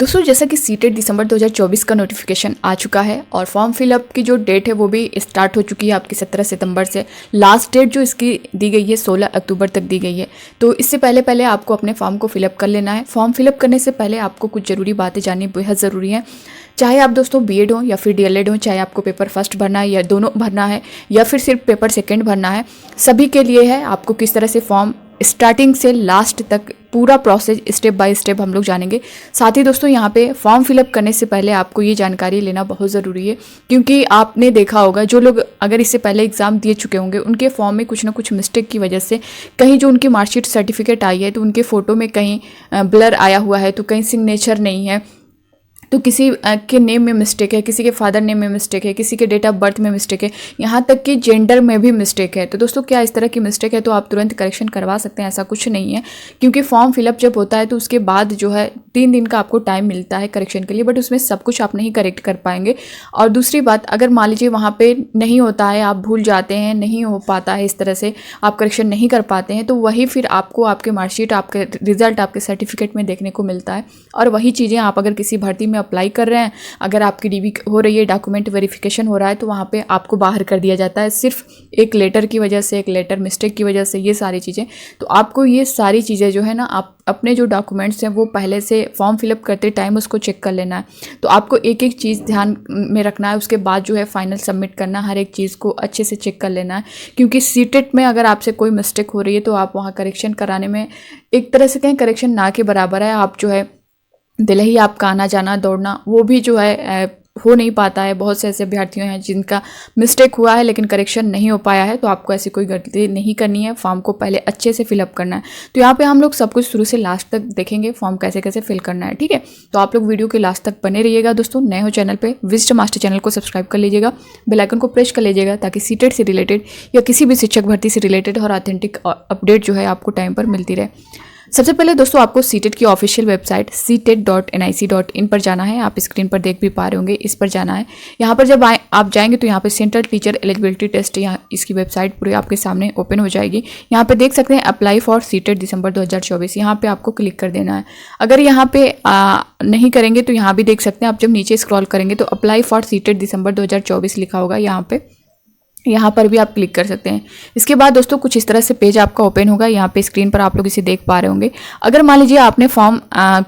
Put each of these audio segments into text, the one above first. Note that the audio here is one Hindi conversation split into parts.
दोस्तों जैसा कि सीटेट दिसंबर 2024 का नोटिफिकेशन आ चुका है और फॉर्म फिलअप की जो डेट है वो भी स्टार्ट हो चुकी है आपकी 17 सितंबर से। लास्ट डेट जो इसकी दी गई है 16 अक्टूबर तक दी गई है। तो इससे पहले आपको अपने फॉर्म को फिलअप कर लेना है। फॉर्म फिलअप करने से पहले आपको कुछ ज़रूरी बातें जाननी बेहद ज़रूरी है। चाहे आप दोस्तों बीएड हो या फिर डीएलएड हो, चाहे आपको पेपर फर्स्ट भरना है या दोनों भरना है या फिर सिर्फ पेपर सेकेंड भरना है, सभी के लिए है आपको किस तरह से फॉर्म स्टार्टिंग से लास्ट तक पूरा प्रोसेस स्टेप बाय स्टेप हम लोग जानेंगे। साथ ही दोस्तों यहाँ पे फॉर्म फिलअप करने से पहले आपको ये जानकारी लेना बहुत ज़रूरी है, क्योंकि आपने देखा होगा जो लोग अगर इससे पहले एग्ज़ाम दे चुके होंगे उनके फॉर्म में कुछ ना कुछ मिस्टेक की वजह से कहीं जो उनकी मार्कशीट सर्टिफिकेट आई है तो उनके फ़ोटो में कहीं ब्लर आया हुआ है, तो कहीं सिग्नेचर नहीं है, तो किसी के नेम में मिस्टेक है, किसी के फादर नेम में मिस्टेक है, किसी के डेट ऑफ बर्थ में मिस्टेक है, यहाँ तक कि जेंडर में भी मिस्टेक है। तो दोस्तों क्या इस तरह की मिस्टेक है तो आप तुरंत करेक्शन करवा सकते हैं, ऐसा कुछ नहीं है। क्योंकि फॉर्म फिलअप जब होता है तो उसके बाद जो है 3 दिन का आपको टाइम मिलता है करेक्शन के लिए, बट उसमें सब कुछ आप नहीं करेक्ट कर पाएंगे। और दूसरी बात, अगर मान लीजिए वहाँ पर नहीं होता है, आप भूल जाते हैं, नहीं हो पाता है, इस तरह से आप करेक्शन नहीं कर पाते हैं, तो वही फिर आपको आपके मार्कशीट, आपके रिजल्ट, आपके सर्टिफिकेट में देखने को मिलता है। और वही चीज़ें आप अगर किसी भर्ती में अप्लाई कर रहे हैं, अगर आपकी डीबी हो रही है, डॉक्यूमेंट वेरिफिकेशन हो रहा है, तो वहाँ पे आपको बाहर कर दिया जाता है सिर्फ एक लेटर की वजह से, एक लेटर मिस्टेक की वजह से, ये सारी चीज़ें। तो आपको ये सारी चीज़ें जो है ना, आप अपने जो डॉक्यूमेंट्स हैं वो पहले से फॉर्म फिलअप करते टाइम उसको चेक कर लेना है। तो आपको एक एक चीज़ ध्यान में रखना है, उसके बाद जो है फाइनल सबमिट करना, हर एक चीज़ को अच्छे से चेक कर लेना है। क्योंकि सीटेट में अगर आपसे कोई मिस्टेक हो रही है तो आप वहाँ करेक्शन कराने में एक तरह से कहें करेक्शन ना के बराबर है। आप जो है दिल ही आपका आना जाना दौड़ना वो भी जो है हो नहीं पाता है। बहुत से ऐसे अभ्यर्थियों हैं जिनका मिस्टेक हुआ है लेकिन करेक्शन नहीं हो पाया है, तो आपको ऐसी कोई गलती नहीं करनी है। फॉर्म को पहले अच्छे से फिलअप करना है। तो यहाँ पे हम लोग सब कुछ शुरू से लास्ट तक देखेंगे, फॉर्म कैसे कैसे फिल करना है, ठीक है। तो आप लोग वीडियो के लास्ट तक बने रहिएगा। दोस्तों नए हो चैनल पर, विजिट मास्टर चैनल को सब्सक्राइब कर लीजिएगा, बेल आइकन को प्रेस कर लीजिएगा, ताकि सीटेट से रिलेटेड या किसी भी शिक्षक भर्ती से रिलेटेड और ऑथेंटिक अपडेट जो है आपको टाइम पर मिलती रहे। सबसे पहले दोस्तों आपको सीटेट की ऑफिशियल वेबसाइट ctet.nic.in पर जाना है। आप स्क्रीन पर देख भी पा रहे होंगे, इस पर जाना है। यहाँ पर जब आप जाएंगे तो यहाँ पे सेंट्रल टीचर एलिजिबिलिटी टेस्ट, यहाँ इसकी वेबसाइट पूरी आपके सामने ओपन हो जाएगी। यहाँ पे देख सकते हैं अप्लाई फॉर सीटेट दिसंबर 2024, यहाँ पे आपको क्लिक कर देना है। अगर यहाँ पे नहीं करेंगे तो यहाँ भी देख सकते हैं, आप जब नीचे स्क्रॉल करेंगे तो अप्लाई फॉर सीटेट दिसंबर 2024 लिखा होगा, यहाँ पर भी आप क्लिक कर सकते हैं। इसके बाद दोस्तों कुछ इस तरह से पेज आपका ओपन होगा। यहाँ पे स्क्रीन पर आप लोग इसे देख पा रहे होंगे। अगर मान लीजिए आपने फॉर्म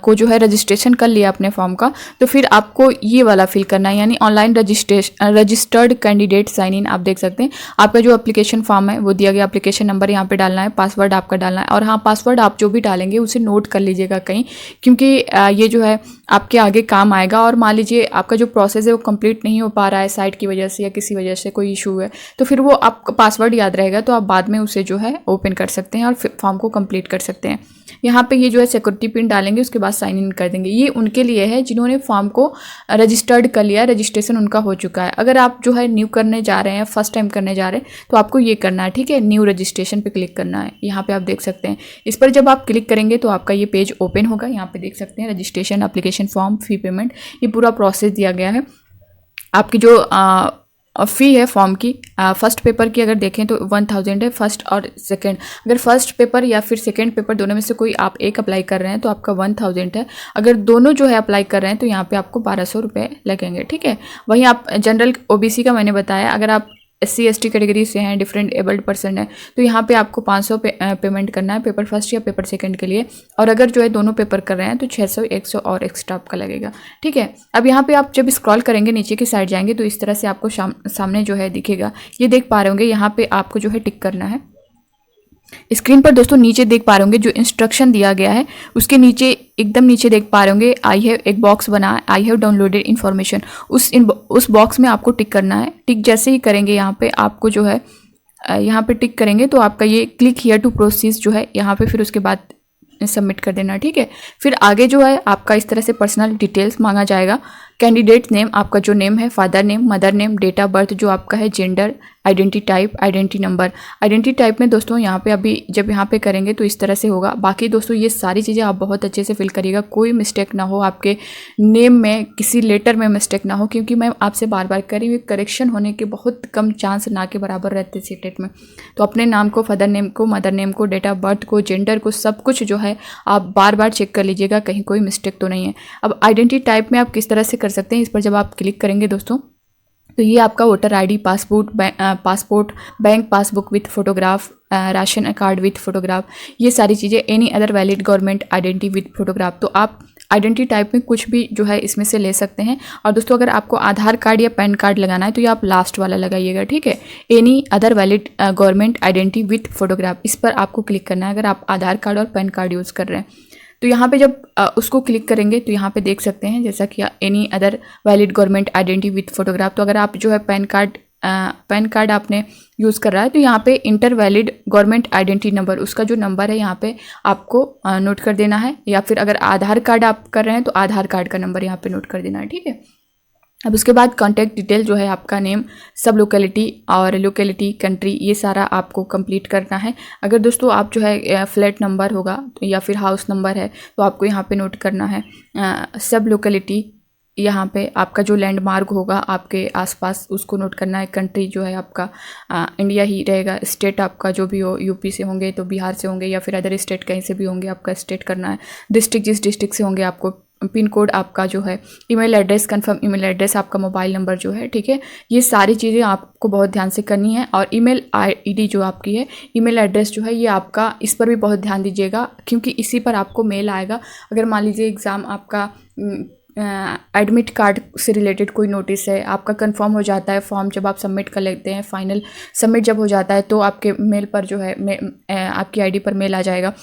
को जो है रजिस्ट्रेशन कर लिया अपने फॉर्म का, तो फिर आपको ये वाला फिल करना है, यानी online registered candidate sign in. आप देख सकते हैं आपका जो एप्लीकेशन फॉर्म है वो दिया गया, एप्लीकेशन नंबर यहाँ पे डालना है, पासवर्ड आपका डालना है। और हाँ, पासवर्ड आप जो भी डालेंगे उसे नोट कर लीजिएगा कहीं, क्योंकि ये जो है आपके आगे काम आएगा। और मान लीजिए आपका जो प्रोसेस है वो कंप्लीट नहीं हो पा रहा है साइट की वजह से या किसी वजह से कोई इशू है, तो फिर वो आपका पासवर्ड याद रहेगा, तो आप बाद में उसे जो है ओपन कर सकते हैं और फॉर्म को कंप्लीट कर सकते हैं। यहाँ पे ये जो है सिक्योरिटी पिन डालेंगे, उसके बाद साइन इन कर देंगे। ये उनके लिए है जिन्होंने फॉर्म को रजिस्टर्ड कर लिया, रजिस्ट्रेशन उनका हो चुका है। अगर आप जो है न्यू करने जा रहे हैं, फर्स्ट टाइम करने जा रहे हैं, तो आपको ये करना है, ठीक है। न्यू रजिस्ट्रेशन पे क्लिक करना है। यहाँ पे आप देख सकते हैं, इस पर जब आप क्लिक करेंगे तो आपका ये पेज ओपन होगा। यहाँ पे देख सकते हैं registration, application form, fee payment, ये पूरा प्रोसेस दिया गया है। आपकी जो फ़ी है फॉर्म की, फर्स्ट पेपर की अगर देखें तो 1000 है, फर्स्ट और सेकंड। अगर फर्स्ट पेपर या फिर सेकंड पेपर दोनों में से कोई आप एक अप्लाई कर रहे हैं तो आपका 1000 है। अगर दोनों जो है अप्लाई कर रहे हैं तो यहाँ पे आपको 1200 रुपये लगेंगे, ठीक है। वहीं आप जनरल ओबीसी का मैंने बताया, अगर आप SC ST कैटेगरी से हैं, डिफरेंट एबल्ड पर्सन है, तो यहाँ पे आपको 500 पेमेंट करना है पेपर फर्स्ट या पेपर सेकंड के लिए। और अगर जो है दोनों पेपर कर रहे हैं तो 600 100 और एक्स्ट्रा आपका लगेगा, ठीक है। अब यहाँ पे आप जब स्क्रॉल करेंगे नीचे की साइड जाएंगे तो इस तरह से आपको सामने जो है दिखेगा, ये देख पा रहे होंगे। यहाँ पे आपको जो है टिक करना है। स्क्रीन पर दोस्तों नीचे देख पा रहे होंगे जो इंस्ट्रक्शन दिया गया है, उसके नीचे एकदम नीचे देख पा रहे होंगे आई हैव, एक बॉक्स बना है, आई हैव डाउनलोडेड इन्फॉर्मेशन। उस बॉक्स में आपको टिक करना है। टिक जैसे ही करेंगे यहाँ पे आपको जो है यहाँ पे टिक करेंगे तो आपका ये क्लिक हियर टू प्रोसीड जो है यहाँ पे, फिर उसके बाद सबमिट कर देना, ठीक है। फिर आगे जो है आपका इस तरह से पर्सनल डिटेल्स मांगा जाएगा। कैंडिडेट नेम, आपका जो नेम है, father name, mother name, date of birth जो आपका है, gender, identity type, identity number. Identity type में दोस्तों यहाँ पे अभी जब यहाँ पे करेंगे तो इस तरह से होगा। बाकी दोस्तों ये सारी चीज़ें आप बहुत अच्छे से फिल करिएगा, कोई मिस्टेक ना हो, आपके नेम में किसी लेटर में मिस्टेक ना हो, क्योंकि मैं आपसे बार बार कह रही हूँ करेक्शन होने के बहुत कम चांस ना के बराबर रहते हैं सीटेट में। तो अपने नाम को, फादर नेम को, मदर नेम को, डेट ऑफ बर्थ को, जेंडर को, सब कुछ जो है आप बार बार चेक कर लीजिएगा कहीं कोई मिस्टेक तो नहीं है। अब आइडेंटिटी टाइप में आप किस तरह से कर सकते हैं, इस पर जब आप क्लिक करेंगे दोस्तों तो ये आपका voter ID, passport, bank passbook with photograph, ration card with photograph, ये सारी चीज़ें, any other valid government identity with photograph. तो आप आइडेंटिटी टाइप में कुछ भी जो है इसमें से ले सकते हैं। और दोस्तों अगर आपको आधार कार्ड या पैन कार्ड लगाना है तो ये आप लास्ट वाला लगाइएगा, ठीक है। Any other valid government identity with photograph, इस पर आपको क्लिक करना है अगर आप आधार कार्ड और पैन कार्ड यूज़ कर रहे हैं। तो यहाँ पे जब उसको क्लिक करेंगे तो यहाँ पे देख सकते हैं जैसा कि any other valid government identity with photograph. तो अगर आप जो है पैन कार्ड आपने यूज़ कर रहा है तो यहाँ पे inter valid government identity number, उसका जो नंबर है यहाँ पे आपको नोट कर देना है। या फिर अगर आधार कार्ड आप कर रहे हैं तो आधार कार्ड का नंबर यहाँ पे नोट कर देना है, ठीक है। अब उसके बाद कॉन्टैक्ट डिटेल जो है आपका नेम, सब लोकेलिटी और लोकेलिटी, कंट्री, ये सारा आपको कंप्लीट करना है। अगर दोस्तों आप जो है फ्लैट नंबर होगा तो या फिर हाउस नंबर है तो आपको यहाँ पे नोट करना है। सब लोकेलिटी, यहाँ पे आपका जो लैंडमार्क होगा आपके आसपास उसको नोट करना है। कंट्री जो है आपका इंडिया ही रहेगा। स्टेट आपका जो भी हो, यूपी से होंगे तो बिहार से होंगे या फिर अदर स्टेट कहीं से भी होंगे, आपका स्टेट करना है। डिस्ट्रिक्ट, जिस डिस्ट्रिक्ट से होंगे आपको, पिन कोड आपका जो है, email address, confirm email address, आपका मोबाइल नंबर जो है, ठीक है। ये सारी चीज़ें आपको बहुत ध्यान से करनी है। और ईमेल आईडी जो आपकी है, ईमेल एड्रेस जो है ये आपका, इस पर भी बहुत ध्यान दीजिएगा क्योंकि इसी पर आपको मेल आएगा। अगर मान लीजिए एग्ज़ाम आपका एडमिट कार्ड से रिलेटेड कोई नोटिस है, आपका कंफर्म हो जाता है फॉर्म जब आप सबमिट कर लेते हैं, फाइनल सबमिट जब हो जाता है तो आपके मेल पर जो है आपकी आईडी पर मेल आ जाएगा।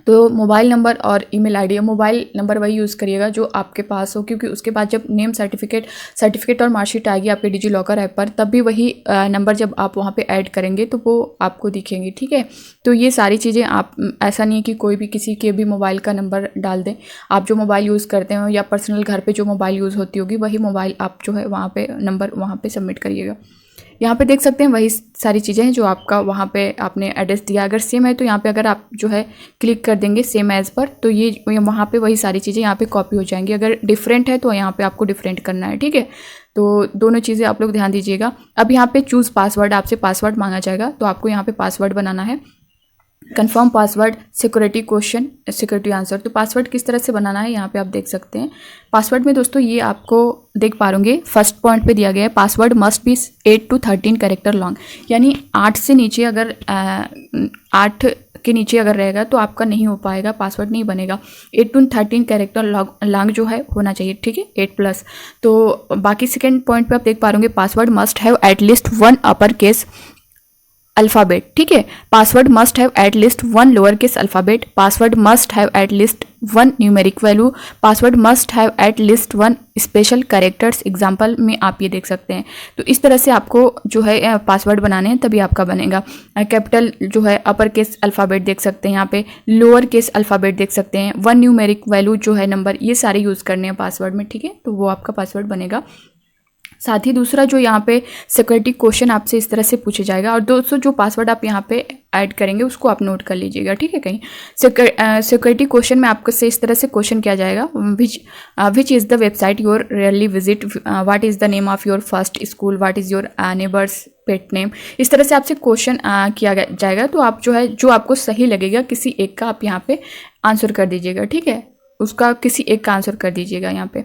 तो मोबाइल नंबर और ईमेल आईडी, मोबाइल नंबर वही यूज़ करिएगा जो आपके पास हो, क्योंकि उसके बाद जब नेम सर्टिफिकेट और मार्कशीट आएगी आपके डिजी लॉकर ऐप पर, तब भी वही नंबर जब आप वहाँ पे ऐड करेंगे तो वो आपको दिखेंगे, ठीक है। तो ये सारी चीज़ें आप, ऐसा नहीं है कि कोई भी किसी के भी मोबाइल का नंबर डाल दें। आप जो मोबाइल यूज़ करते हो या पर्सनल घर पर जो मोबाइल यूज़ होती होगी वही मोबाइल आप जो है वहाँ पर नंबर वहाँ पर सबमिट करिएगा। यहाँ पे देख सकते हैं वही सारी चीज़ें हैं जो आपका वहाँ पे आपने एड्रेस दिया। अगर सेम है तो यहाँ पे अगर आप जो है क्लिक कर देंगे सेम एज़ पर, तो ये वहाँ पे वही सारी चीज़ें यहाँ पे कॉपी हो जाएंगी। अगर डिफरेंट है तो यहाँ पे आपको डिफरेंट करना है, ठीक है। तो दोनों चीज़ें आप लोग ध्यान दीजिएगा। अब यहाँ पे चूज़ पासवर्ड, आपसे पासवर्ड मांगा जाएगा तो आपको यहाँ पे पासवर्ड बनाना है। Confirm password, security question, security answer. तो पासवर्ड किस तरह से बनाना है यहाँ पे आप देख सकते हैं। पासवर्ड में दोस्तों ये आपको देख पा होंगे फर्स्ट पॉइंट पे दिया गया है, password must be 8 to 13 character long, यानी 8 से नीचे अगर 8 के नीचे अगर रहेगा तो आपका नहीं हो पाएगा, पासवर्ड नहीं बनेगा। 8 to 13 कैरेक्टर लॉन्ग जो है होना चाहिए, ठीक है, 8+। तो बाकी सेकेंड पॉइंट पे आप देख पा होंगे password must have at least 1 upper case alphabet, ठीक है। Password must have at least 1 lower case alphabet, password must have at least 1 numeric value, password must have at least 1 special characters. Example में आप ये देख सकते हैं। तो इस तरह से आपको जो है पासवर्ड बनाने हैं तभी आपका बनेगा। कैपिटल जो है अपर केस अल्फ़ाबेट देख सकते हैं यहाँ पे, लोअर केस अल्फ़ाबेट देख सकते हैं, 1 न्यूमेरिक वैल्यू जो है नंबर, ये सारे यूज़ करने हैं पासवर्ड में, ठीक है। तो वो आपका पासवर्ड बनेगा। साथ ही दूसरा जो यहाँ पे सिक्योरिटी क्वेश्चन आपसे इस तरह से पूछे जाएगा। और दोस्तों जो पासवर्ड आप यहाँ पे ऐड करेंगे उसको आप नोट कर लीजिएगा, ठीक है। कहीं सिक्योरिटी क्वेश्चन में आपको से इस तरह से क्वेश्चन किया जाएगा, which is the website your really visit, what is the name of your first school, what is your neighbours pet name. इस तरह से आपसे क्वेश्चन किया जाएगा। तो आप जो है जो आपको सही लगेगा किसी एक का आप यहाँ पे आंसर कर दीजिएगा, ठीक है। उसका किसी एक का आंसर कर दीजिएगा यहाँ पे।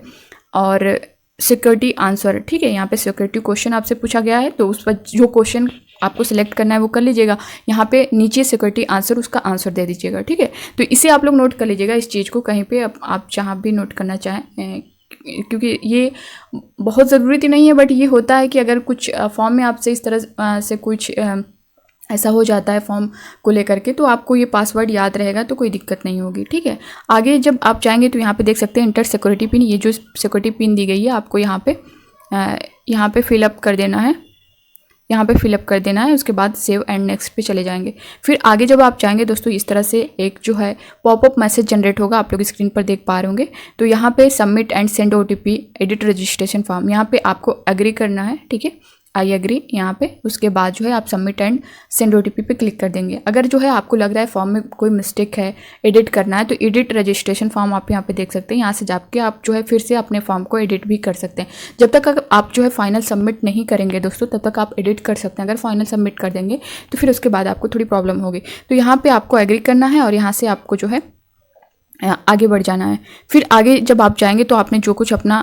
और सिक्योरिटी आंसर, ठीक है, यहाँ पे सिक्योरिटी क्वेश्चन आपसे पूछा गया है तो उस पर जो क्वेश्चन आपको सिलेक्ट करना है वो कर लीजिएगा। यहाँ पे नीचे सिक्योरिटी आंसर, उसका आंसर दे दीजिएगा, ठीक है। तो इसे आप लोग नोट कर लीजिएगा इस चीज़ को, कहीं पे आप जहाँ भी नोट करना चाहें, क्योंकि ये बहुत ज़रूरी नहीं है, बट ये होता है कि अगर कुछ फॉर्म में आपसे इस तरह से कुछ ऐसा हो जाता है फॉर्म को लेकर के, तो आपको ये पासवर्ड याद रहेगा तो कोई दिक्कत नहीं होगी, ठीक है। आगे जब आप जाएंगे तो यहाँ पे देख सकते हैं इंटर सिक्योरिटी पिन, ये जो सिक्योरिटी पिन दी गई है आपको यहाँ पे फिलअप कर देना है, यहाँ पे फिलअप कर देना है। उसके बाद सेव एंड नेक्स्ट पे चले जाएंगे। फिर आगे जब आप जाएंगे दोस्तों इस तरह से एक जो है पॉपअप मैसेज जनरेट होगा, आप लोग स्क्रीन पर देख पा रहे होंगे। तो यहाँ पे submit and send OTP edit registration form, यहाँ पे आपको एग्री करना है, ठीक है। आई एग्री यहाँ पे, उसके बाद जो है आप सबमिट एंड सेंड OTP पे क्लिक कर देंगे। अगर जो है आपको लग रहा है फॉर्म में कोई मिस्टेक है, एडिट करना है, तो एडिट रजिस्ट्रेशन फॉर्म आप यहाँ पे देख सकते हैं। यहाँ से जाके आप जो है फिर से अपने फॉर्म को एडिट भी कर सकते हैं। जब तक आप जो है फाइनल सबमिट नहीं करेंगे दोस्तों, तब तक आप एडिट कर सकते हैं। अगर फाइनल सबमिट कर देंगे तो फिर उसके बाद आपको थोड़ी प्रॉब्लम होगी। तो यहाँ पे आपको एग्री करना है और यहाँ से आपको जो है आगे बढ़ जाना है। फिर आगे जब आप जाएंगे तो आपने जो कुछ अपना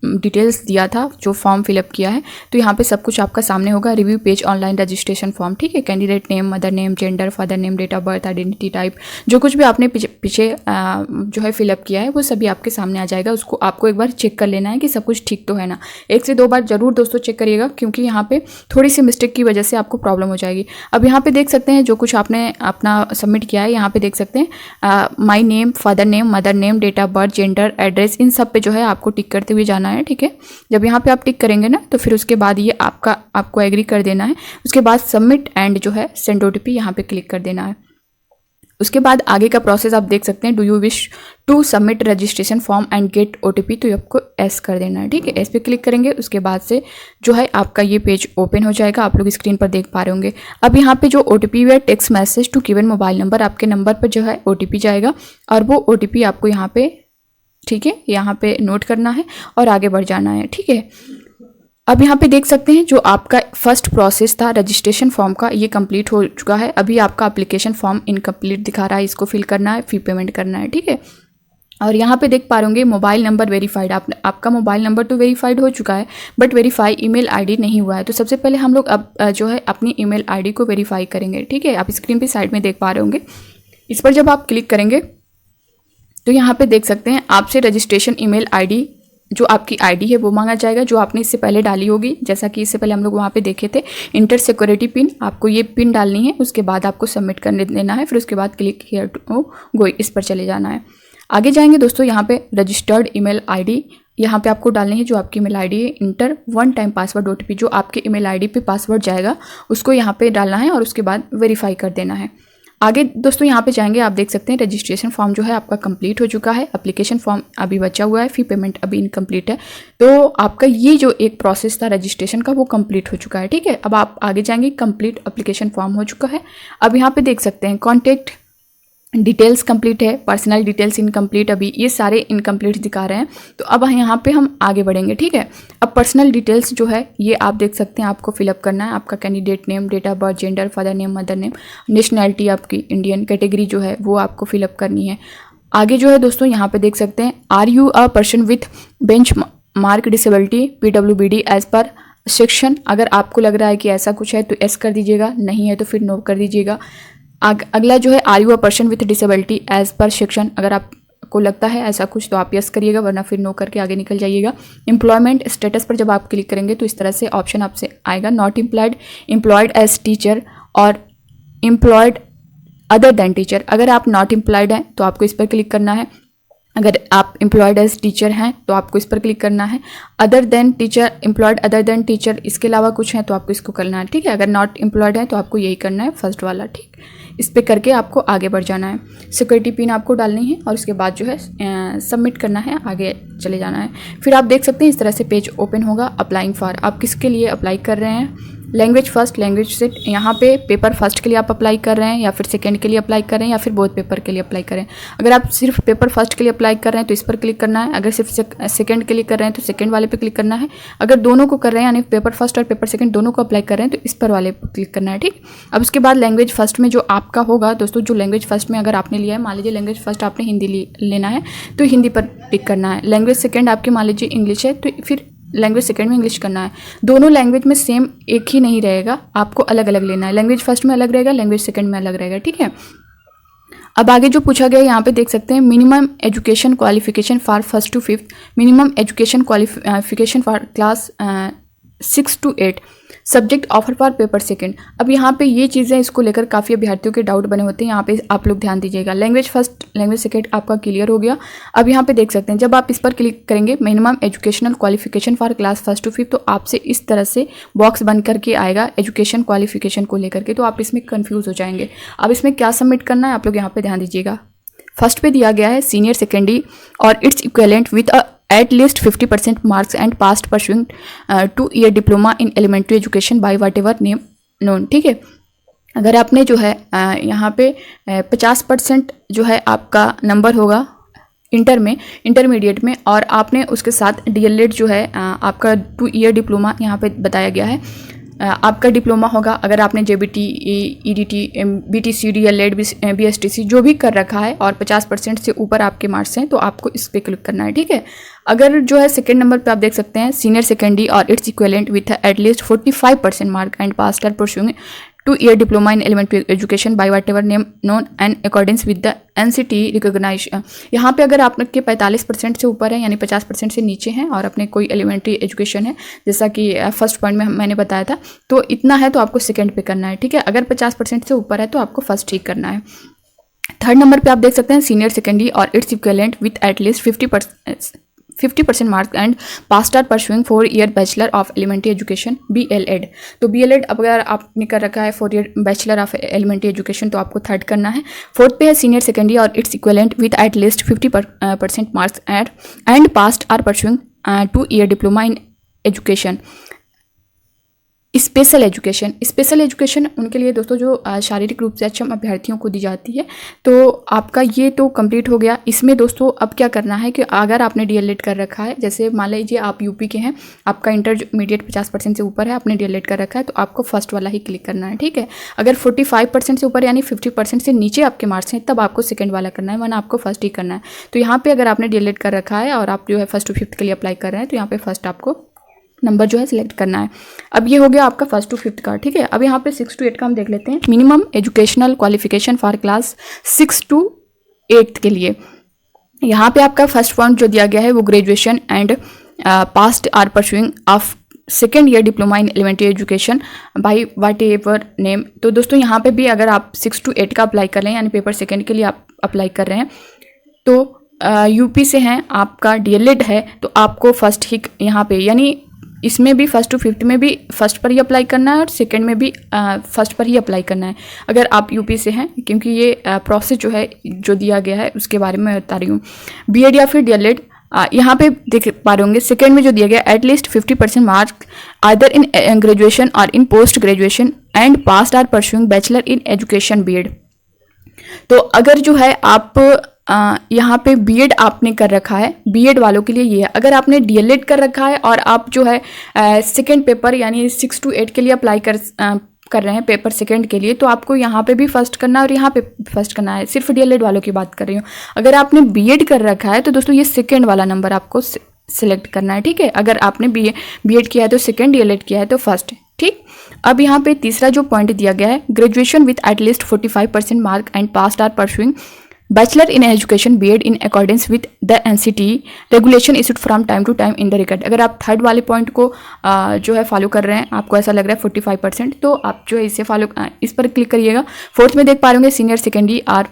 डिटेल्स दिया था, जो फॉर्म फिलअप किया है, तो यहाँ पे सब कुछ आपका सामने होगा। Review page online registration form, ठीक है। Candidate name, mother name, gender, father name, date of birth, identity type, जो कुछ भी आपने पीछे जो है फिलअप किया है वो सभी आपके सामने आ जाएगा। उसको आपको एक बार चेक कर लेना है कि सब कुछ ठीक तो है ना। 1 से 2 बार जरूर दोस्तों चेक करिएगा, क्योंकि यहाँ पे थोड़ी सी मिस्टेक की वजह से आपको प्रॉब्लम हो जाएगी। अब यहाँ पे देख सकते हैं जो कुछ आपने अपना सबमिट किया है, यहाँ पे देख सकते हैं my name, father name, mother name, date of birth, gender, address, इन सब पे जो है आपको टिक करते हुए जाना है, ठीक है। जब यहाँ पे आप टिक करेंगे ना, तो फिर उसके बाद ये आपको एग्री कर देना है। उसके बाद सबमिट एंड जो है सेंड OTP यहाँ पे क्लिक कर देना है। उसके बाद आगे का प्रोसेस आप देख सकते हैं। Do you wish to submit registration form and get OTP, तो आपको एस कर देना है, ठीक है। एस पे क्लिक करेंगे, उसके बाद से जो है आपका ये पेज ओपन हो जाएगा। आप लोग स्क्रीन पर देख पा रहे होंगे। अब यहाँ पे जो OTP है, text message to given mobile number, आपके नंबर पर जो है OTP जाएगा और वो OTP आपको यहाँ पे, ठीक है, यहाँ पे नोट करना है और आगे बढ़ जाना है, ठीक है। अब यहाँ पे देख सकते हैं जो आपका फर्स्ट प्रोसेस था रजिस्ट्रेशन फॉर्म का, ये कंप्लीट हो चुका है। अभी आपका एप्लीकेशन फॉर्म इनकम्प्लीट दिखा रहा है, इसको फिल करना है, फी पेमेंट करना है, ठीक है। और यहाँ पे देख पा रहे होंगे मोबाइल नंबर वेरीफाइड, आपका मोबाइल नंबर तो वेरीफाइड हो चुका है, बट वेरीफाई ईमेल आईडी नहीं हुआ है। तो सबसे पहले हम लोग अब जो है अपनी ईमेल आईडी को वेरीफाई करेंगे, ठीक है। आप स्क्रीन पे साइड में देख पा रहे होंगे। इस पर जब आप क्लिक करेंगे तो यहाँ पे देख सकते हैं आपसे रजिस्ट्रेशन ईमेल आईडी, जो आपकी आईडी है वो मांगा जाएगा, जो आपने इससे पहले डाली होगी। जैसा कि इससे पहले हम लोग वहाँ पे देखे थे, इंटर सिक्योरिटी पिन, आपको ये पिन डालनी है। उसके बाद आपको सबमिट करने देना है। फिर उसके बाद क्लिक हियर टू गो, इस पर चले जाना है। आगे जाएंगे दोस्तों, यहाँ पे रजिस्टर्ड ईमेल आईडी, यहाँ पे आपको डालनी है जो आपकी ईमेल आईडी है। इंटर 1 टाइम पासवर्ड OTP, जो आपके ईमेल आईडी पे पासवर्ड जाएगा उसको यहाँ पे डालना है और उसके बाद वेरीफाई कर देना है। आगे दोस्तों यहाँ पे जाएंगे, आप देख सकते हैं रजिस्ट्रेशन फॉर्म जो है आपका कंप्लीट हो चुका है। एप्लीकेशन फॉर्म अभी बचा हुआ है, फी पेमेंट अभी इनकम्प्लीट है। तो आपका ये जो एक प्रोसेस था रजिस्ट्रेशन का वो कंप्लीट हो चुका है, ठीक है। अब आप आगे जाएंगे, कंप्लीट एप्लीकेशन फॉर्म हो चुका है। अब यहाँ पे देख सकते हैं कॉन्टैक्ट डिटेल्स कंप्लीट है, पर्सनल डिटेल्स इनकम्प्लीट, अभी ये सारे इनकम्प्लीट दिखा रहे हैं। तो अब यहाँ पे हम आगे बढ़ेंगे, ठीक है। अब पर्सनल डिटेल्स जो है ये आप देख सकते हैं आपको फिलअप करना है। आपका candidate name, date of birth, gender, father name, mother name, nationality आपकी इंडियन, कैटेगरी जो है वो आपको फिलअप करनी है। आगे जो है दोस्तों यहाँ पे देख सकते हैं, are you a person with benchmark disability PWBD as per section. अगर आपको लग रहा है कि ऐसा कुछ है तो एस कर दीजिएगा, नहीं है तो फिर नो कर दीजिएगा। अगला जो है, are you a person with disability as per section, अगर आपको लगता है ऐसा कुछ तो आप यस करिएगा, वरना फिर नो करके आगे निकल जाइएगा। एम्प्लॉयमेंट स्टेटस पर जब आप क्लिक करेंगे तो इस तरह से ऑप्शन आपसे आएगा, not employed, employed as teacher और एम्प्लॉयड अदर देन टीचर। अगर आप नॉट एम्प्लॉयड हैं तो आपको इस पर क्लिक करना है। अगर आप एम्प्लॉयड एज टीचर हैं तो आपको इस पर क्लिक करना है। Other than teacher, employed other than teacher, इसके अलावा कुछ है तो आपको इसको करना है, ठीक है। अगर नॉट एम्प्लॉयड है तो आपको यही करना है, फर्स्ट वाला, ठीक। इस पे करके आपको आगे बढ़ जाना है। सिक्योरिटी पिन आपको डालनी है और उसके बाद जो है सबमिट करना है, आगे चले जाना है। फिर आप देख सकते हैं इस तरह से पेज ओपन होगा। अप्लाइंग फॉर, आप किसके लिए अप्लाई कर रहे हैं, लैंग्वेज फर्स्ट, लैंग्वेज से यहाँ पे पेपर फर्स्ट के लिए आप अप्लाई कर रहे हैं या फिर सेकंड के लिए अप्लाई कर रहे हैं या फिर बोथ पेपर के लिए अप्लाई करें। अगर आप सिर्फ पेपर फर्स्ट के लिए अप्लाई कर रहे हैं तो इस पर क्लिक करना है। अगर सिर्फ सेकंड के लिए कर रहे हैं तो सेकंड वाले पे क्लिक करना है। अगर दोनों को कर रहे हैं, यानी पेपर फर्स्ट और पेपर सेकंड दोनों को अप्लाई कर रहे हैं तो इस पर वाले पर क्लिक करना है, ठीक। अब उसके बाद लैंग्वेज फर्स्ट में जो आपका होगा दोस्तों, जो लैंग्वेज फर्स्ट में अगर आपने लिया है, मान लीजिए लैंग्वेज फर्स्ट आपने हिंदी लेना है तो हिंदी पर टिक करना है। लैंग्वेज सेकेंड आपकी मान लीजिए इंग्लिश है तो फिर लैंग्वेज सेकंड में इंग्लिश करना है। दोनों लैंग्वेज में सेम एक ही नहीं रहेगा, आपको अलग अलग लेना है। लैंग्वेज फर्स्ट में अलग रहेगा, लैंग्वेज सेकंड में अलग रहेगा, ठीक है। अब आगे जो पूछा गया यहाँ पे देख सकते हैं, minimum education qualification for 1st to 5th, minimum education qualification for class 6 to 8, subject offer for paper second. अब यहाँ पे ये चीज़ें, इसको लेकर काफ़ी अभ्यर्थियों के डाउट बने होते हैं, यहाँ पे आप लोग ध्यान दीजिएगा। लैंग्वेज फर्स्ट, लैंग्वेज सेकंड आपका क्लियर हो गया। अब यहाँ पे देख सकते हैं जब आप इस पर क्लिक करेंगे, minimum educational qualification for class 1st to 5th, तो आपसे इस तरह से बॉक्स बन करके आएगा एजुकेशन क्वालिफिकेशन को लेकर के, तो आप इसमें कन्फ्यूज़ हो जाएंगे। अब इसमें क्या सबमिट करना है आप लोग यहाँ पर ध्यान दीजिएगा। फर्स्ट पे दिया गया है सीनियर सेकेंडरी और it's equivalent with a at least 50% marks and passed pursuing 2-year diploma in elementary education by whatever name known। ठीक है, अगर आपने जो है यहाँ पे 50% जो है आपका नंबर होगा इंटरमीडिएट में, और आपने उसके साथ DLED जो है आपका 2-year डिप्लोमा यहाँ पे बताया गया है आपका डिप्लोमा होगा। अगर आपने JBT, EDT, BTC, DLED, BSTC जो भी कर रखा है और 50% से ऊपर आपके मार्क्स हैं तो आपको इस पर क्लिक करना है। ठीक है, अगर जो है सेकंड नंबर पे आप देख सकते हैं सीनियर सेकेंडरी और it's equivalent with at least 45% mark and pass or pursuing 2-year diploma in elementary education by whatever name known and accordance with the NCT recognition। यहाँ पे अगर आपके 45% से ऊपर है यानी 50% से नीचे हैं और अपने कोई एलिमेंट्री एजुकेशन है, जैसा कि फर्स्ट पॉइंट में मैंने बताया था, तो इतना है तो आपको सेकंड पे करना है। ठीक है, अगर 50% से ऊपर है तो आपको फर्स्ट ठीक करना है। थर्ड नंबर पे आप देख सकते हैं सीनियर सेकेंडरी और it's equivalent with at least 50% marks and past are pursuing 4-year bachelor of elementary education BLED। तो BLED अगर आपने कर रखा है 4-year bachelor of elementary education तो आपको थर्ड करना है। फोर्थ पे है सीनियर सेकेंडरी और it's equivalent with at least 50% marks and past are pursuing 2-year diploma in education special education उनके लिए दोस्तों जो शारीरिक रूप से अक्षम अभ्यर्थियों को दी जाती है। तो आपका ये तो कंप्लीट हो गया। इसमें दोस्तों अब क्या करना है कि अगर आपने DLED कर रखा है, जैसे मान लीजिए आप यूपी के हैं, आपका इंटरमीडिएट 50% से ऊपर है, आपने DLED कर रखा है तो आपको फर्स्ट वाला ही क्लिक करना है। ठीक है, अगर 45% से ऊपर यानी 50% से नीचे आपके मार्क्स हैं तब आपको सेकंड वाला करना है, वरना आपको फर्स्ट ही करना है। तो यहाँ पर अगर आपने DLED कर रखा है और आप जो है 1st to 5th के लिए अप्लाई कर रहे हैं तो यहाँ पर फर्स्ट आपको नंबर जो है सिलेक्ट करना है। अब ये हो गया आपका 1st to 5th का। ठीक है, अब यहाँ पे 6 to 8 का हम देख लेते हैं। Minimum educational qualification for class 6 to 8 के लिए यहाँ पे आपका फर्स्ट पॉइंट जो दिया गया है वो graduation and past are pursuing of 2nd-year diploma in elementary education by whatever name. तो दोस्तों यहाँ पे भी अगर आप 6 to 8 का अप्लाई कर रहे हैं यानी पेपर सेकेंड के लिए आप अप्लाई कर रहे हैं तो यूपी से हैं, आपका DLED है तो आपको फर्स्ट ही यहाँ पे यानी इसमें भी 1st to 5th में भी फर्स्ट पर ही अप्लाई करना है और सेकंड में भी फर्स्ट पर ही अप्लाई करना है अगर आप यूपी से हैं, क्योंकि ये प्रोसेस जो है जो दिया गया है उसके बारे में बता रही हूँ। BEd या फिर DLED यहाँ पे देख पा रहे होंगे सेकेंड में जो दिया गया at least 50% mark either in graduation और in post graduation and past are pursuing bachelor in education BEd। तो अगर जो है आप यहाँ पे BEd आपने कर रखा है, BEd वालों के लिए ये है। अगर आपने DLED कर रखा है और आप जो है सेकेंड पेपर यानी 6 to 8 के लिए अप्लाई कर रहे हैं पेपर सेकेंड के लिए, तो आपको यहाँ पे भी फर्स्ट करना है और यहाँ पे फर्स्ट करना है। सिर्फ DLED वालों की बात कर रही हूँ। अगर आपने BEd कर रखा है तो दोस्तों ये सेकेंड वाला नंबर आपको सिलेक्ट करना है। ठीक है, अगर आपने BEd किया है तो सेकेंड, DLED किया है तो फर्स्ट। ठीक, अब यहाँ पे तीसरा जो पॉइंट दिया गया है graduation with at least 45% mark and past are pursuing bachelor in education BEd in accordance with the NCT regulation issued from time to time in the record. अगर आप थर्ड वाले पॉइंट को जो है फॉलो कर रहे हैं, आपको ऐसा लग रहा है 45%, तो आप जो है इसे फॉलो इस पर क्लिक करिएगा। फोर्थ में देख पा रहे होंगे senior secondary or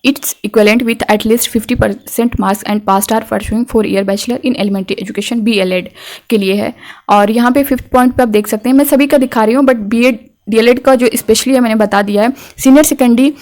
it's equivalent with at least 50% marks and past are pursuing 4-year bachelor in elementary education BLED के लिए है। और यहाँ पे 5th पॉइंट पे आप देख सकते हैं, मैं सभी का दिखा रही हूँ बट DLED का जो स्पेशली है मैंने बता दिया है। Senior secondary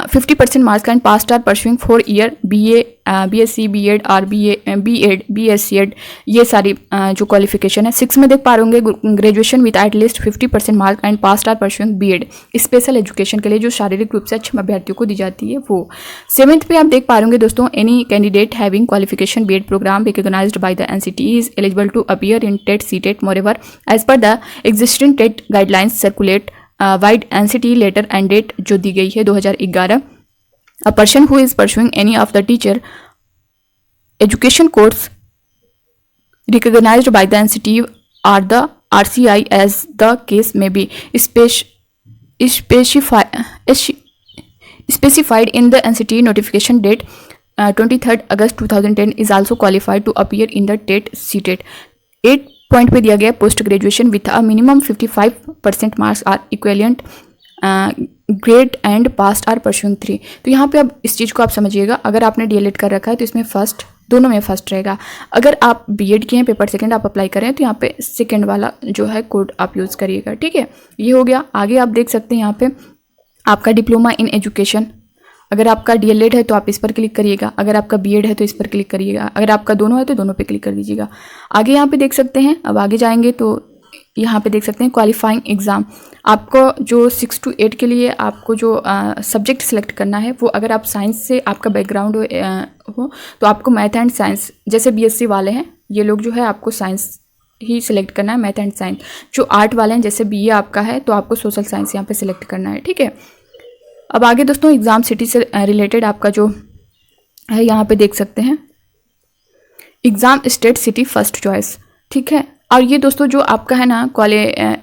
50% marks and past are pursuing 4-year BA BSc BEd और BEd BSc ये सारी जो क्वालिफिकेशन है। 6 में देख पा रहे होंगे graduation with at least 50% mark and past are pursuing BEd special education के लिए जो शारीरिक रूप से अक्षम अभ्यर्थियों को दी जाती है वो। 7th पे आप देख पा रहे होंगे दोस्तों any candidate having qualification BEd program recognized by the NCT is eligible to appear in TET CTET moreover as per the existing TET guidelines circulate vide NCT letter and date जो दी गई है 2011। A person who is pursuing any of the teacher education course recognized by the NCT or the RCI as the case may be specified in the NCT notification date 23rd August 2010 is also qualified to appear in the TET CTET। 8 point पे दिया गया post graduation with a minimum 55% marks or equivalent grade and past are pursuing 3। तो यहाँ पे अब इस चीज़ को आप समझिएगा, अगर आपने DLED कर रखा है तो इसमें फर्स्ट दोनों में फर्स्ट रहेगा। अगर आप BEd किए हैं पेपर सेकंड आप अप्लाई करें तो यहाँ पे सेकंड वाला जो है कोड आप यूज़ करिएगा। ठीक है, ये हो गया। आगे आप देख सकते हैं यहाँ पे आपका डिप्लोमा इन एजुकेशन अगर आपका डीएलएड है तो आप इस पर क्लिक करिएगा, अगर आपका बीएड है तो इस पर क्लिक करिएगा, अगर आपका दोनों है तो दोनों पे क्लिक कर दीजिएगा। आगे यहाँ पे देख सकते हैं, अब आगे जाएंगे तो यहाँ पे देख सकते हैं क्वालिफाइंग एग्ज़ाम। आपको जो 6 to 8 के लिए आपको जो सब्जेक्ट सेलेक्ट करना है वो, अगर आप साइंस से आपका बैकग्राउंड हो तो आपको मैथ एंड साइंस, जैसे बीएससी वाले हैं ये लोग जो है आपको साइंस ही सिलेक्ट करना है, मैथ एंड साइंस। जो आर्ट वाले हैं जैसे बीए आपका है तो आपको सोशल साइंस यहाँ पे सिलेक्ट करना है, ठीक है। अब आगे दोस्तों एग्ज़ाम सिटी से रिलेटेड आपका जो है यहाँ पे देख सकते हैं exam state city first choice, ठीक है। और ये दोस्तों जो आपका है ना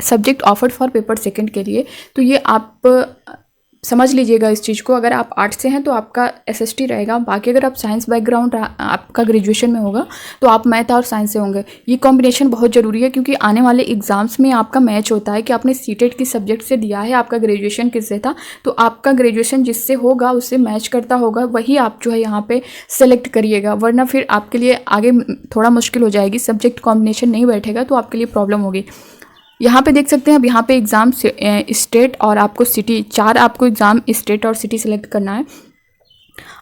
subject offered for paper second के लिए, तो ये आप समझ लीजिएगा इस चीज़ को। अगर आप आर्ट्स से हैं तो आपका एसएसटी रहेगा, बाकी अगर आप साइंस बैकग्राउंड आपका ग्रेजुएशन में होगा तो आप मैथ और साइंस से होंगे। ये कॉम्बिनेशन बहुत ज़रूरी है क्योंकि आने वाले एग्जाम्स में आपका मैच होता है कि आपने सीटेट किस सब्जेक्ट से दिया है, आपका ग्रेजुएशन किससे था, तो आपका ग्रेजुएशन जिससे होगा उससे मैच करता होगा वही आप जो है यहाँ पर सेलेक्ट करिएगा, वरना फिर आपके लिए आगे थोड़ा मुश्किल हो जाएगी, सब्जेक्ट कॉम्बिनेशन नहीं बैठेगा तो आपके लिए प्रॉब्लम होगी। यहाँ पे देख सकते हैं अब यहाँ पे एग्ज़ाम स्टेट और आपको सिटी, 4 आपको एग्ज़ाम स्टेट और सिटी सेलेक्ट करना है।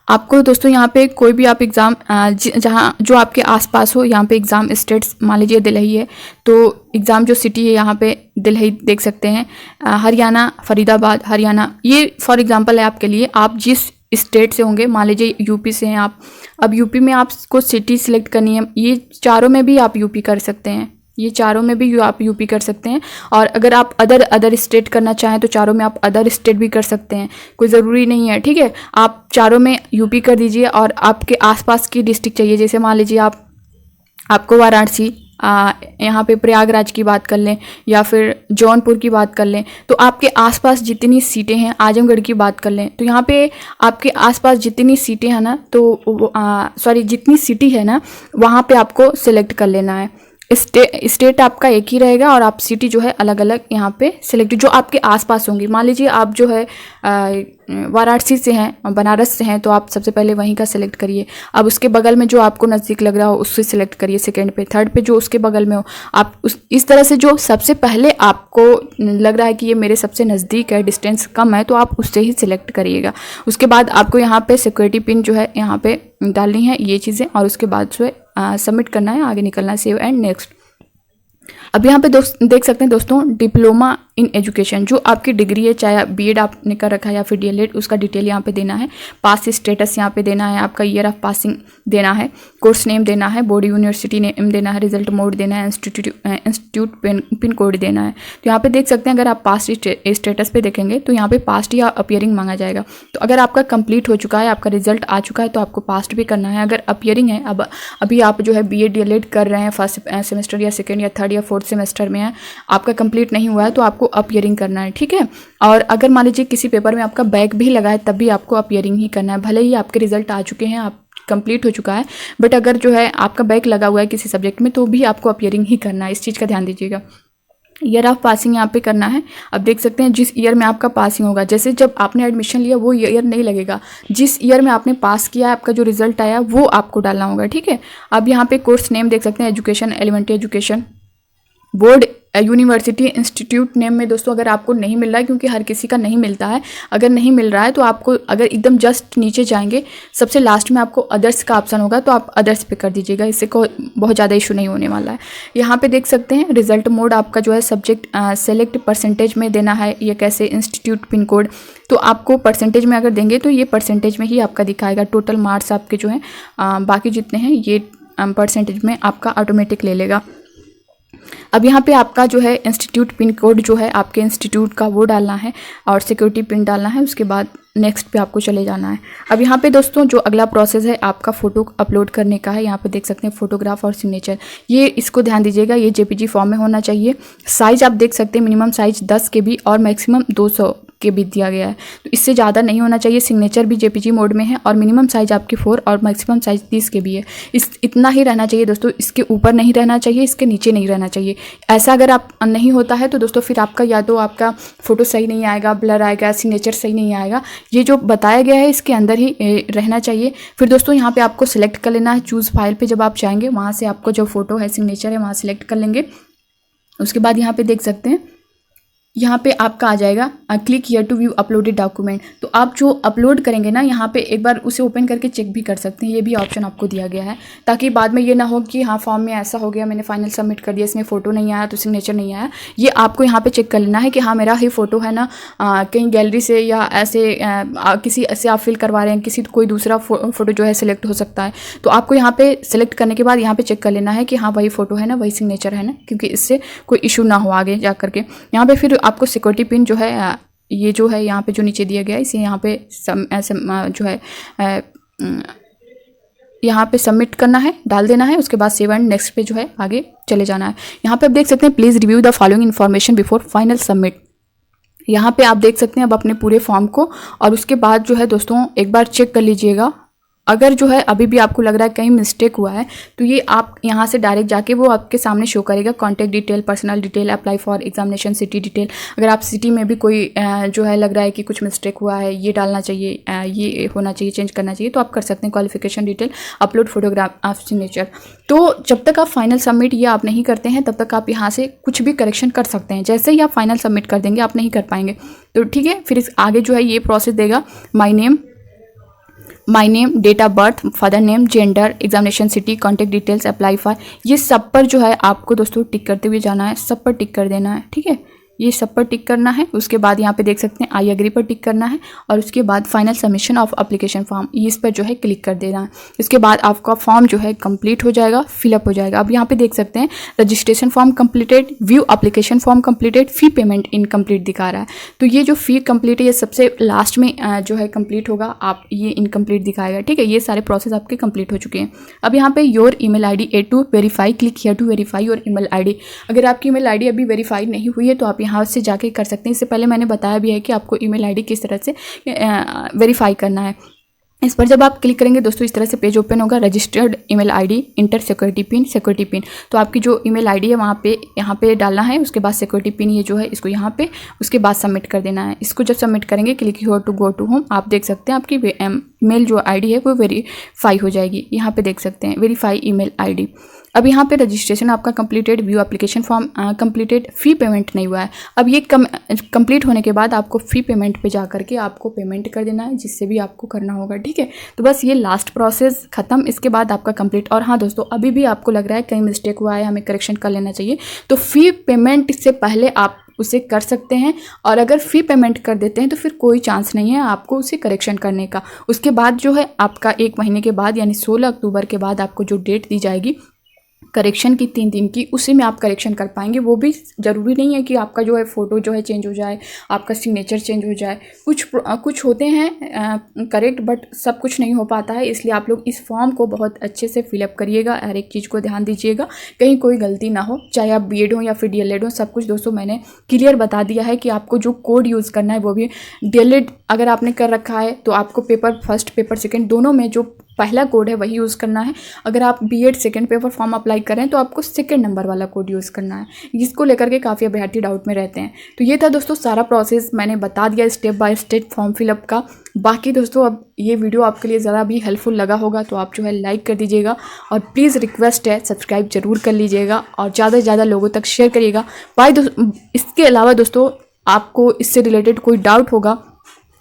आपको दोस्तों यहाँ पे कोई भी आप एग्ज़ाम जहाँ जो आपके आसपास हो, यहाँ पे एग्ज़ाम स्टेट्स मान लीजिए दिल्ली है तो एग्ज़ाम जो सिटी है यहाँ पे दिल्ली देख सकते हैं, हरियाणा फरीदाबाद हरियाणा, ये फॉर एग्ज़ाम्पल है आपके लिए। आप जिस स्टेट से होंगे, मान लीजिए यूपी से हैं आप, अब यूपी में आपको सिटी सिलेक्ट करनी है, ये चारों में भी आप यूपी कर सकते हैं, ये चारों में भी आप यूपी कर सकते हैं। और अगर आप अदर स्टेट करना चाहें तो चारों में आप अदर स्टेट भी कर सकते हैं, कोई ज़रूरी नहीं है, ठीक है। आप चारों में यूपी कर दीजिए और आपके आसपास की डिस्ट्रिक्ट चाहिए, जैसे मान लीजिए आपको वाराणसी, यहाँ पे प्रयागराज की बात कर लें या फिर जौनपुर की बात कर लें, तो आपके आसपास जितनी सीटें हैं, आजमगढ़ की बात कर लें तो यहाँ पे आपके आसपास जितनी सीटें हैं ना, तो जितनी सिटी है ना वहाँ पे आपको सिलेक्ट कर लेना है। स्टेट आपका एक ही रहेगा और आप सिटी जो है अलग अलग यहाँ पे सिलेक्ट जो आपके आसपास होंगी। मान लीजिए आप जो है वाराणसी से हैं, बनारस से हैं, तो आप सबसे पहले वहीं का सिलेक्ट करिए। अब उसके बगल में जो आपको नज़दीक लग रहा हो उससे सिलेक्ट करिए, सेकंड पे, थर्ड पे जो उसके बगल में हो आप इस तरह से जो सबसे पहले आपको लग रहा है कि ये मेरे सबसे नज़दीक है, डिस्टेंस कम है, तो आप उससे ही सिलेक्ट करिएगा। उसके बाद आपको यहाँ पे सिक्योरिटी पिन जो है यहाँ पे डालनी है ये चीज़ें, और उसके बाद जो है सबमिट करना है, आगे निकलना है, सेव एंड नेक्स्ट। अब यहाँ पे देख सकते हैं दोस्तों डिप्लोमा इन एजुकेशन, जो आपकी डिग्री है, चाहे बीएड आपने कर रखा है या फिर डीएलएड, उसका डिटेल यहाँ पे देना है, पास स्टेटस यहाँ पे देना है, आपका ईयर ऑफ पासिंग देना है, कोर्स नेम देना है, बोर्ड यूनिवर्सिटी नेम देना है, रिजल्ट मोड देना है, इंस्टीट्यूट पिन कोड देना है। तो यहाँ पे देख सकते हैं अगर आप पास स्टेटस पे देखेंगे तो यहाँ पे पास्ट या अपियरिंग मांगा जाएगा। तो अगर आपका कंप्लीट हो चुका है, आपका रिजल्ट आ चुका है तो आपको पास्ट भी करना है। अगर अपियरिंग है, अभी आप जो है बीएड डीएलएड कर रहे हैं, फर्स्ट सेमेस्टर या सेकेंड या थर्ड या फोर्थ सेमेस्टर में है, आपका कंप्लीट नहीं हुआ है तो आपको अपियरिंग करना है, ठीक है। और अगर मान लीजिए किसी पेपर में आपका बैक भी लगा है तब भी आपको अपियरिंग ही करना है, भले ही आपके रिजल्ट आ चुके हैं, आप कंप्लीट हो चुका है, बट अगर जो है आपका बैक लगा हुआ है किसी सब्जेक्ट में तो भी आपको अपियरिंग ही करना है, इस चीज़ का ध्यान दीजिएगा। ईयर ऑफ पासिंग यहाँ पे करना है। अब देख सकते हैं जिस ईयर में आपका पासिंग होगा, जैसे जब आपने एडमिशन लिया वो ईयर नहीं लगेगा, जिस ईयर में आपने पास किया है आपका जो रिजल्ट आया वो आपको डालना होगा, ठीक है। अब यहाँ पे कोर्स नेम देख सकते हैं, education, elementary education, board, university, institute name में दोस्तों अगर आपको नहीं मिल रहा है, क्योंकि हर किसी का नहीं मिलता है, अगर नहीं मिल रहा है तो आपको अगर एकदम जस्ट नीचे जाएंगे सबसे लास्ट में आपको अदर्स का ऑप्शन होगा तो आप अदर्स पे कर दीजिएगा, इससे कोई बहुत ज़्यादा इशू नहीं होने वाला है। यहाँ पे देख सकते हैं रिजल्ट मोड आपका जो है सब्जेक्ट सेलेक्ट परसेंटेज में देना है, ये कैसे, इंस्टीट्यूट पिन कोड, तो आपको परसेंटेज में अगर देंगे तो ये परसेंटेज में ही आपका दिखाएगा, टोटल मार्क्स आपके जो हैं बाकी जितने हैं ये परसेंटेज में आपका ऑटोमेटिक ले लेगा। अब यहाँ पे आपका जो है इंस्टीट्यूट पिन कोड जो है आपके इंस्टीट्यूट का वो डालना है और सिक्योरिटी पिन डालना है, उसके बाद नेक्स्ट पे आपको चले जाना है। अब यहाँ पे दोस्तों जो अगला प्रोसेस है आपका फ़ोटो अपलोड करने का है। यहाँ पे देख सकते हैं फोटोग्राफ और सिग्नेचर, ये इसको ध्यान दीजिएगा, ये जेपीजी फॉर्म में होना चाहिए। साइज़ आप देख सकते हैं मिनिमम साइज़ 10 KB और मैक्सिमम 200 KB दिया गया है, तो इससे ज़्यादा नहीं होना चाहिए। सिग्नेचर भी जेपीजी मोड में है और मिनिमम साइज़ आपकी 4 और मैक्सिमम साइज़ 30 KB है। इतना ही रहना चाहिए दोस्तों, इसके ऊपर नहीं रहना चाहिए, इसके नीचे नहीं रहना चाहिए। ऐसा अगर आप नहीं होता है तो दोस्तों फिर आपका या तो आपका फ़ोटो सही नहीं आएगा, ब्लर आएगा, सिग्नेचर सही नहीं आएगा। ये जो बताया गया है इसके अंदर ही रहना चाहिए। फिर दोस्तों यहाँ पे आपको सिलेक्ट कर लेना है, चूज़ फाइल पे जब आप जाएंगे वहाँ से आपको जो फोटो है, सिग्नेचर है, वहाँ सिलेक्ट कर लेंगे। उसके बाद यहाँ पे देख सकते हैं यहाँ पे आपका आ जाएगा click here to view uploaded document. तो आप जो अपलोड करेंगे ना, यहाँ पे एक बार उसे ओपन करके चेक भी कर सकते हैं। ये भी ऑप्शन आपको दिया गया है ताकि बाद में ये ना हो कि हाँ फॉर्म में ऐसा हो गया, मैंने फाइनल सबमिट कर दिया, इसमें फ़ोटो नहीं आया तो सिग्नेचर नहीं आया। ये आपको यहाँ पे चेक कर लेना है कि हाँ मेरा ही फ़ोटो है ना कहीं गैलरी से या ऐसे किसी से आप फिल करवा रहे हैं, किसी कोई दूसरा फ़ोटो जो है सिलेक्ट हो सकता है। तो आपको यहाँ पे सिलेक्ट करने के बाद यहाँ पे चेक कर लेना है कि हाँ वही फ़ोटो है ना, वही सिग्नेचर है ना, क्योंकि इससे कोई इशू ना हो आगे जा करके। यहाँ पे फिर आपको सिक्योरिटी पिन जो है ये जो है यहाँ पे जो नीचे दिया गया है, इसे यहाँ पे जो है यहाँ पे सबमिट करना है, डाल देना है। उसके बाद सेव एंड नेक्स्ट पे जो है आगे चले जाना है। यहाँ पे आप देख सकते हैं please review the following information before final submit. यहाँ पे आप देख सकते हैं अब अपने पूरे फॉर्म को, और उसके बाद जो है दोस्तों एक बार चेक कर लीजिएगा। अगर जो है अभी भी आपको लग रहा है कहीं मिस्टेक हुआ है तो ये आप यहाँ से डायरेक्ट जाके वो आपके सामने शो करेगा contact detail, personal detail, apply for examination, city detail. अगर आप सिटी में भी कोई जो है लग रहा है कि कुछ मिस्टेक हुआ है, ये डालना चाहिए, ये होना चाहिए, चेंज करना चाहिए, तो आप कर सकते हैं। Qualification detail, upload photograph of signature. तो जब तक आप फाइनल सबमिट ये आप नहीं करते हैं तब तक आप यहाँ से कुछ भी करेक्शन कर सकते हैं। जैसे ही आप फाइनल सबमिट कर देंगे आप नहीं कर पाएंगे, तो ठीक है। फिर इस आगे जो है ये प्रोसेस देगा, my name, date of birth, father name, gender, examination city, contact details, apply for, ये सब पर जो है आपको दोस्तों टिक करते हुए जाना है, सब पर टिक कर देना है, ठीक है। ये सब पर टिक करना है। उसके बाद यहाँ पे देख सकते हैं आई एग्री पर टिक करना है, और उसके बाद final submission of application form, इस पर जो है क्लिक कर देना है। इसके बाद आपका फॉर्म जो है कंप्लीट हो जाएगा, फिलअप हो जाएगा। अब यहाँ पे देख सकते हैं registration form completed, view application form completed, fee payment incomplete दिखा रहा है। तो ये जो फी कंप्लीट है ये सबसे लास्ट में जो है कंप्लीट होगा, आप ये इनकम्प्लीट दिखाएगा, ठीक है। ये सारे प्रोसेस आपके कंप्लीट हो चुके हैं। अब यहाँ पे your email ID to verify, click here to verify your email ID. अगर आपकी ईमेल आईडी अभी वेरीफाई नहीं हुई है तो आप यहाँ से जाके कर सकते हैं। इससे पहले मैंने बताया भी है कि आपको ईमेल आईडी किस तरह से वेरीफाई करना है। इस पर जब आप क्लिक करेंगे दोस्तों इस तरह से पेज ओपन होगा, registered email ID, inter security pin. तो आपकी जो ईमेल आईडी है वहाँ पे यहाँ पे डालना है। उसके बाद सिक्योरिटी पिन ये जो है इसको यहाँ पे, उसके बाद सबमिट कर देना है। इसको जब सबमिट करेंगे click here to go to home, आप देख सकते हैं आपकी मेल जो आईडी है वो वेरीफाई हो जाएगी। यहाँ पे देख सकते हैं वेरीफाई ईमेल आईडी। अब यहाँ पे रजिस्ट्रेशन आपका completed, view application form completed, fee payment नहीं हुआ है। अब ये कंप्लीट होने के बाद आपको फी पेमेंट पे जा करके आपको पेमेंट कर देना है, जिससे भी आपको करना होगा, ठीक है। तो बस ये लास्ट प्रोसेस खत्म, इसके बाद आपका कंप्लीट। और हाँ दोस्तों, अभी भी आपको लग रहा है कहीं मिस्टेक हुआ है, हमें करेक्शन कर लेना चाहिए, तो फी पेमेंट से पहले आप उसे कर सकते हैं। और अगर फ़ी पेमेंट कर देते हैं तो फिर कोई चांस नहीं है आपको उसे करेक्शन करने का। उसके बाद जो है आपका 1 महीने के बाद यानी 16 अक्टूबर के बाद आपको जो डेट दी जाएगी करेक्शन की 3 दिन की, उसी में आप करेक्शन कर पाएंगे। वो भी ज़रूरी नहीं है कि आपका जो है फ़ोटो जो है चेंज हो जाए, आपका सिग्नेचर चेंज हो जाए। कुछ होते हैं करेक्ट, बट सब कुछ नहीं हो पाता है। इसलिए आप लोग इस फॉर्म को बहुत अच्छे से फिलअप करिएगा, हर एक चीज़ को ध्यान दीजिएगा, कहीं कोई गलती ना हो। चाहे आप बीएड हो या फिर डीएलएड हो, सब कुछ दोस्तों मैंने क्लियर बता दिया है कि आपको जो कोड यूज़ करना है वो भी डीएलएड अगर आपने कर रखा है तो आपको पेपर फर्स्ट पेपर सेकेंड दोनों में जो पहला कोड है वही यूज़ करना है। अगर आप BEd second paper form apply करें तो आपको सेकंड नंबर वाला कोड यूज़ करना है, जिसको लेकर के काफ़ी अभ्यर्थी डाउट में रहते हैं। तो ये था दोस्तों सारा प्रोसेस, मैंने बता दिया step by step form fill up का। बाकी दोस्तों अब ये वीडियो आपके लिए ज़रा भी हेल्पफुल लगा होगा तो आप जो है लाइक कर दीजिएगा, और प्लीज़ रिक्वेस्ट है सब्सक्राइब जरूर कर लीजिएगा और ज़्यादा से ज़्यादा लोगों तक शेयर करिएगा। इसके अलावा दोस्तों आपको इससे रिलेटेड कोई डाउट होगा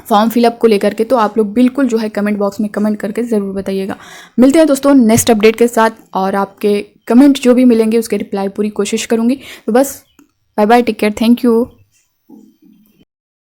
फॉर्म फिलअप को लेकर के तो आप लोग बिल्कुल जो है कमेंट बॉक्स में कमेंट करके ज़रूर बताइएगा। मिलते हैं दोस्तों नेक्स्ट अपडेट के साथ, और आपके कमेंट जो भी मिलेंगे उसके रिप्लाई पूरी कोशिश करूँगी। तो बस bye bye, take care, thank you.